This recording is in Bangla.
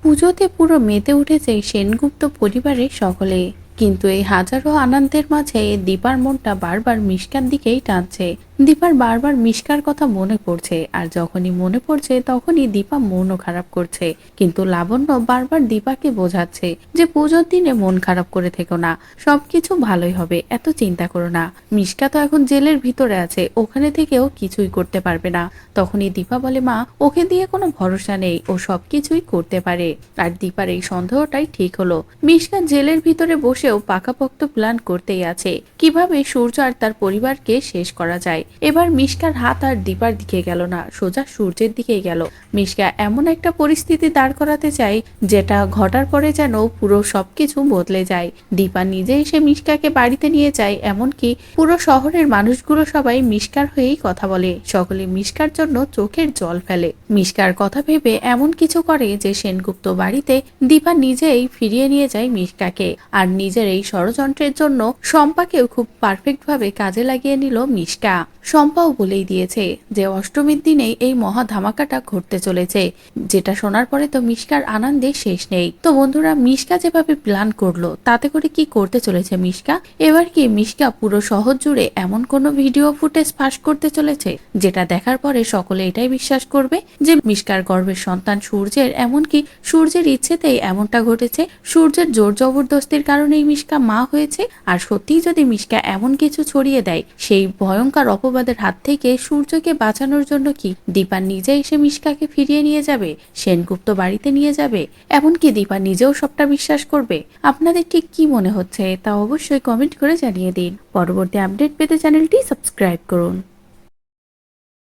পুজোতে পুরো মেতে উঠেছে সেনগুপ্ত পরিবারের সকলে। কিন্তু এই হাজারো আনন্দের মাঝে দীপার মনটা বারবার মিশকার দিকেই টানছে। দীপার বারবার মিশকার কথা মনে পড়ছে, আর যখনই মনে পড়ছে তখনই দীপা মনও খারাপ করছে। কিন্তু লাবণ্য বারবার দীপাকে বোঝাচ্ছে যে পুজোর দিনে মন খারাপ করে থেকো না, সবকিছু ভালোই হবে, এত চিন্তা করো না। মিশকা তো এখন জেলের ভিতরে আছে, ওখানে থেকেও কিছুই করতে পারবে না। তখনই দীপা বলে, মা, ওকে দিয়ে কোনো ভরসা নেই, ও সবকিছুই করতে পারে। আর দীপার এই সন্দেহটাই ঠিক হলো। মিশকা জেলের ভিতরে বসেও পাকাপোক্ত প্ল্যান করতেই আছে, কিভাবে সূর্য আর তার পরিবারকে শেষ করা যায়। এবার মিশকার হাত আর দীপার দিকে গেল না, সোজা সূর্যের দিকেই গেল। মিশকা এমন একটা পরিস্থিতি দাঁড় করাতে চায় যেটা ঘটার পরে যেন পুরো সবকিছু বদলে যায়। দীপা নিজে এসে মিশকাকে বাড়িতে নিয়ে যায়, এমনকি পুরো শহরের মানুষগুলো সবাই মিশকার হয়েই কথা বলে। সকলে মিশকার জন্য চোখের জল ফেলে। মিশকার কথা ভেবে এমন কিছু করে যে সেনগুপ্ত বাড়িতে দীপা নিজেই ফিরিয়ে নিয়ে যায় মিশকাকে। আর নিজের এই ষড়যন্ত্রের জন্য শম্পাকেও খুব পারফেক্ট ভাবে কাজে লাগিয়ে নিল মিশকা। শম্পাও বলেই দিয়েছে যে অষ্টমীর দিনেই এই মহা ধামাকাটা ঘটতে চলেছে, যেটা শোনার পরে তো মিশকার আনন্দে শেষ নেই। তো বন্ধুরা, মিশকা যেভাবে প্ল্যান করলো তাতে করে কি করতে চলেছে মিশকা? এবার কি মিশকা পুরো শহর জুড়ে এমন কোনো ভিডিও ফুটেজ ফাঁস করতে চলেছে যেটা দেখার পরে সকলে এটাই বিশ্বাস করবে যে মিশকার গর্ভের সন্তান সূর্যের, এমনকি সূর্যের ইচ্ছেতেই এমনটা ঘটেছে, সূর্যের জোর জবরদস্তির কারণেই মিশকা মা হয়েছে। আর সত্যিই যদি মিশকা এমন কিছু ছড়িয়ে দেয়, সেই ভয়ঙ্কর অপবাদের হাত থেকে সূর্যকে বাঁচানোর জন্য কি দীপা নিজে এসে মিশকাকে ফিরিয়ে নিয়ে যাবে, সেনগুপ্ত বাড়িতে নিয়ে যাবে, এমনকি দীপা নিজেও সবটা বিশ্বাস করবে? আপনাদের ঠিক কি মনে হচ্ছে তা অবশ্যই কমেন্ট করে জানিয়ে দিন। পরবর্তী আপডেট পেতে চ্যানেলটি সাবস্ক্রাইব করুন।